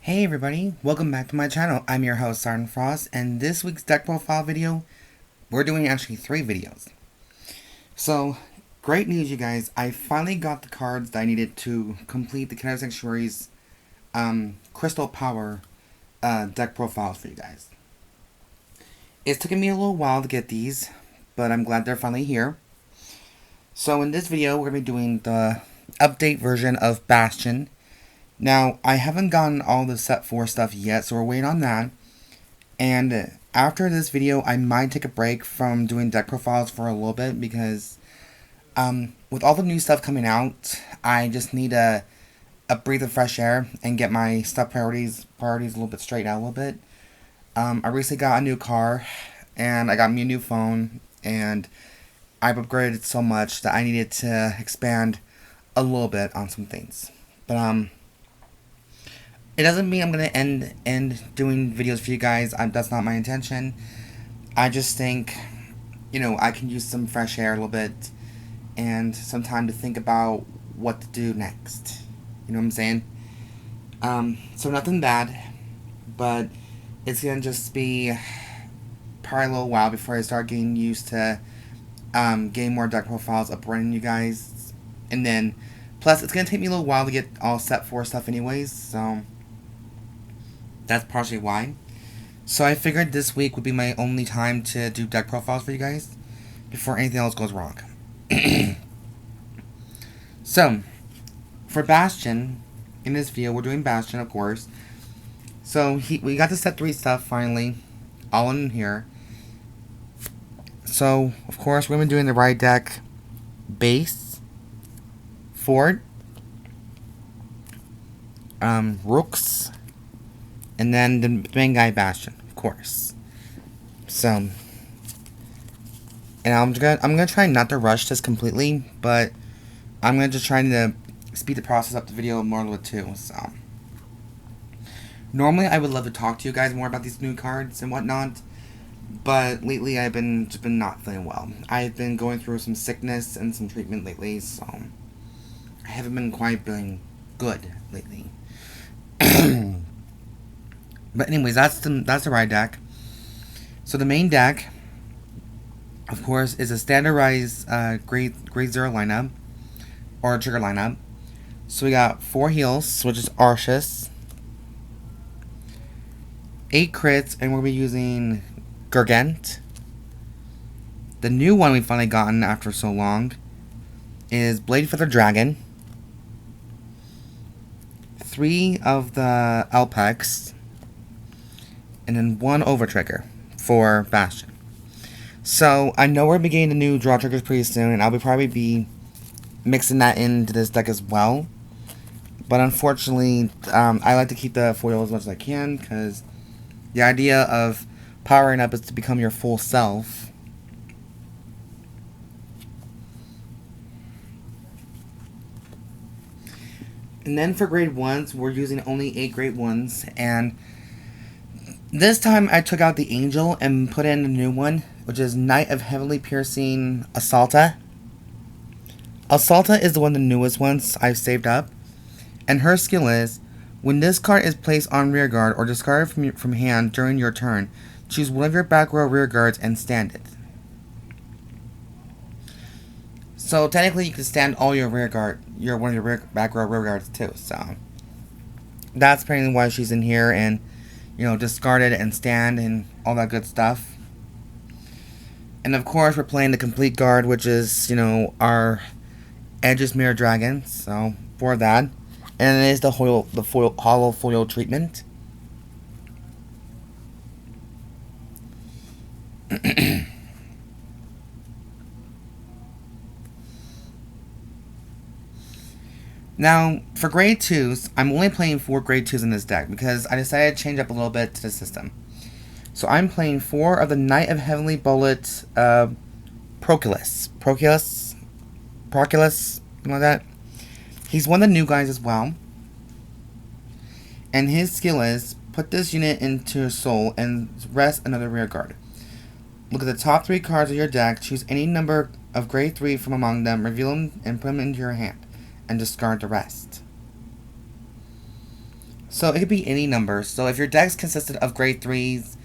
Hey everybody, welcome back to my channel. I'm your host Siren, and this week's deck profile video, we're doing actually 3 videos. So, great news you guys, I finally got the cards that I needed to complete the Keter Sanctuary's Crystal Power deck profiles for you guys. It's taken me a little while to get these, but I'm glad they're finally here. So in this video, we're going to be doing the update version of Bastion. Now, I haven't gotten all the set 4 stuff yet, so we're waiting on that. And after this video, I might take a break from doing deck profiles for a little bit because with all the new stuff coming out, I just need a breath of fresh air and get my stuff priorities a little bit straight out a little bit. I recently got a new car, and I got me a new phone, and I've upgraded so much that I needed to expand a little bit on some things. But it doesn't mean I'm going to end doing videos for you guys. That's not my intention. I just think, I can use some fresh air a little bit and some time to think about what to do next. You know what I'm saying? So nothing bad, but it's going to just be probably a little while before I start getting used to getting more deck profiles up running, you guys. And then, plus, it's going to take me a little while to get all set for stuff anyways, so that's partially why. So I figured this week would be my only time to do deck profiles for you guys before anything else goes wrong. So, for Bastion, in this video, we're doing Bastion, of course. So, we got the set 3 stuff, finally, all in here. So, of course, we're going to be doing the right deck, base, Ford, Rooks, and then the main guy, Bastion, of course. So, and I'm gonna try not to rush this completely, but I'm gonna just try to speed the process up the video more a little bit too. So, normally I would love to talk to you guys more about these new cards and whatnot, but lately I've been not feeling well. I've been going through some sickness and some treatment lately, so I haven't been quite feeling good lately. But anyways, that's the right deck. So the main deck, of course, is a standardized grade 0 lineup, or trigger lineup. So we got 4 heals, which is Arshes, 8 crits, and we'll be using Gurgant. The new one we finally gotten after so long is Blade Feather Dragon, 3 of the Alpacc, and then 1 over trigger for Bastion. So I know we're beginning the new draw triggers pretty soon, and I'll probably be mixing that into this deck as well. But unfortunately, I like to keep the foil as much as I can, because the idea of powering up is to become your full self. And then for grade 1s, we're using only 8 grade 1s, and this time I took out the Angel and put in a new one, which is Knight of Heavily Piercing Esalta. Esalta is one of the newest ones I've saved up, and her skill is, when this card is placed on rearguard or discarded from hand during your turn, choose one of your back row rearguards and stand it. So technically you can stand all your rearguard, one of your back row rearguards too, so that's apparently why she's in here, and discard it and stand and all that good stuff. And of course, we're playing the complete guard, which is, our Aegismare dragon. So, for that. And it is the hollow foil treatment. Now, for grade 2s, I'm only playing 4 grade 2s in this deck because I decided to change up a little bit to the system. So I'm playing 4 of the Knight of Heavenly Bullet Proklis, something like that. He's one of the new guys as well. And his skill is, put this unit into soul and rest another rearguard. Look at the top 3 cards of your deck, choose any number of grade 3 from among them, reveal them, and put them into your hand, and discard the rest. So it could be any number. So if your deck's consisted of grade 3s,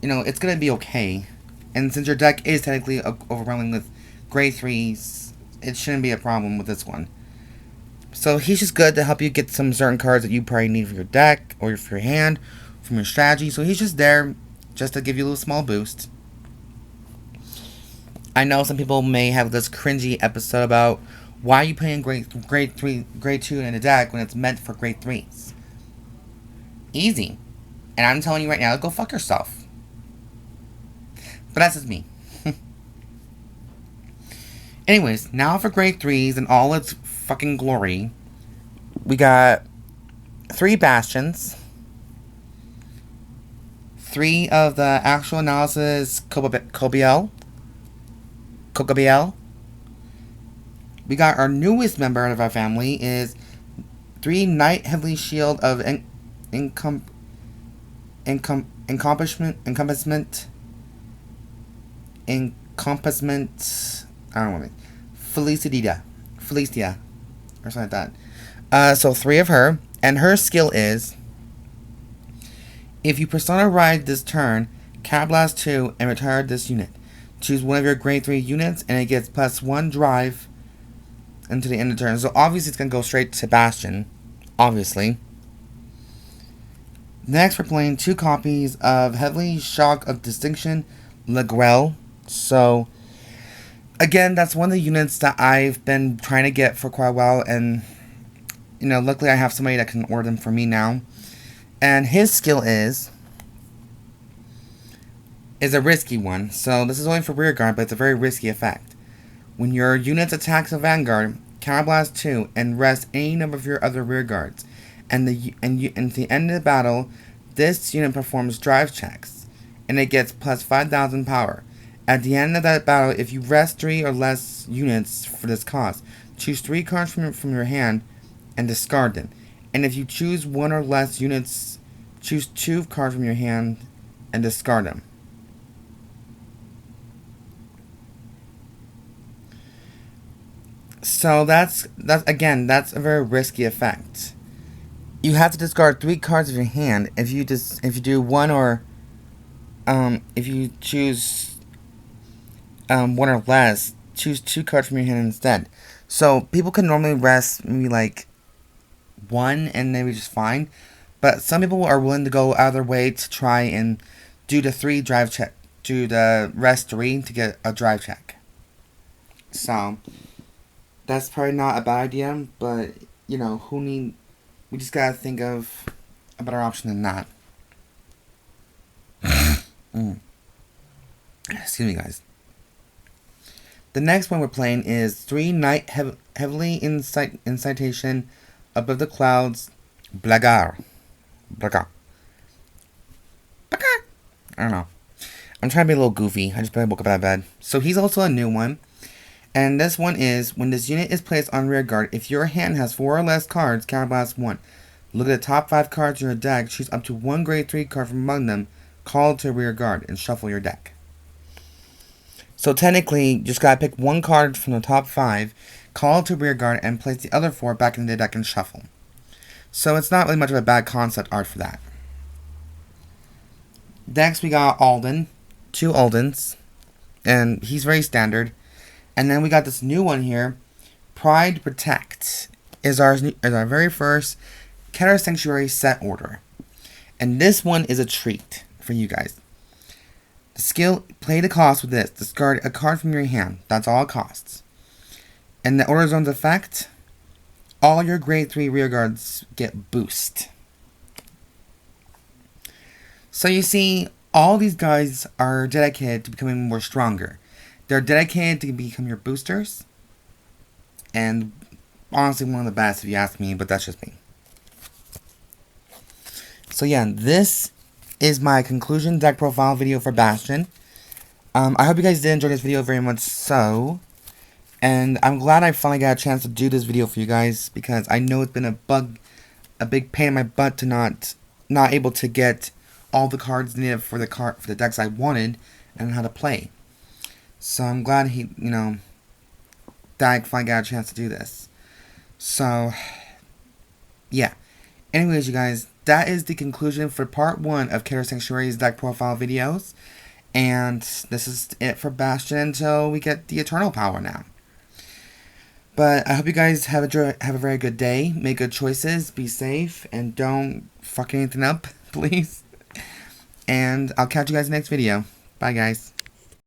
it's going to be okay. And since your deck is technically overwhelming with grade 3s, it shouldn't be a problem with this one. So he's just good to help you get some certain cards that you probably need for your deck, or for your hand, from your strategy. So he's just there just to give you a little small boost. I know some people may have this cringy episode about why are you playing grade 2 in a deck when it's meant for grade 3s. Easy. And I'm telling you right now, go fuck yourself. But that's just me. Anyways, now for grade 3s in all its fucking glory, we got 3 Bastions, 3 of the actual analysis Kokabiel. We got our newest member of our family is 3 Knight Heavily Shield of encompassment. I don't know. Felicia, or something like that. So 3 of her, and her skill is: if you persona ride this turn, Counterblast 2 and retire this unit. Choose one of your grade 3 units, and it gets +1 drive until the end of the turn. So obviously it's gonna go straight to Bastion, obviously. Next, we're playing 2 copies of Heavily Shock of Distinction, Lagrel. So again, that's one of the units that I've been trying to get for quite a while, and luckily I have somebody that can order them for me now. And his skill is a risky one. So this is only for rearguard, but it's a very risky effect. When your unit attacks a Vanguard, Counterblast 2 and rest any number of your other rearguards. And at the end of the battle, this unit performs drive checks, and it gets +5,000 power. At the end of that battle, if you rest 3 or less units for this cost, choose 3 cards from your hand and discard them. And if you choose 1 or less units, choose 2 cards from your hand and discard them. So that's a very risky effect. You have to discard 3 cards of your hand. If you do 1 or if you choose 1 or less, choose 2 cards from your hand instead. So people can normally rest maybe like 1 and they'll be just fine. But some people are willing to go out of their way to try and do the 3 drive check, do the rest 3 to get a drive check. So that's probably not a bad idea, but we just gotta think of a better option than that. Excuse me, guys. The next one we're playing is 3 Knight Heavily Incitation Above the Clouds, Blagar. I don't know. I'm trying to be a little goofy. I just barely woke up out of bed. So he's also a new one. And this one is, when this unit is placed on rearguard, if your hand has 4 or less cards, Counterblast 1. Look at the top 5 cards in your deck, choose up to 1 grade 3 card from among them, call to rearguard, and shuffle your deck. So technically, you just gotta pick 1 card from the top 5, call to rearguard, and place the other 4 back in the deck and shuffle. So it's not really much of a bad concept art for that. Next we got Alden, 2 Aldens, and he's very standard. And then we got this new one here, Pride Protect, is our very first Keter Sanctuary set order. And this one is a treat for you guys. The skill, play the cost with this. Discard a card from your hand. That's all it costs. And the order zone's effect, all your grade 3 rearguards get boost. So you see, all these guys are dedicated to becoming more stronger. They're dedicated to become your boosters. And honestly, one of the best if you ask me, but that's just me. So yeah, this is my conclusion deck profile video for Bastion. I hope you guys did enjoy this video very much so. And I'm glad I finally got a chance to do this video for you guys, because I know it's been a big pain in my butt to not able to get all the cards needed for the decks I wanted and how to play. So I'm glad that I finally got a chance to do this. So, yeah. Anyways, you guys, that is the conclusion for part 1 of Keter Sanctuary's deck profile videos. And this is it for Bastion until we get the Eternal Power now. But I hope you guys have a very good day. Make good choices, be safe, and don't fuck anything up, please. And I'll catch you guys in the next video. Bye, guys.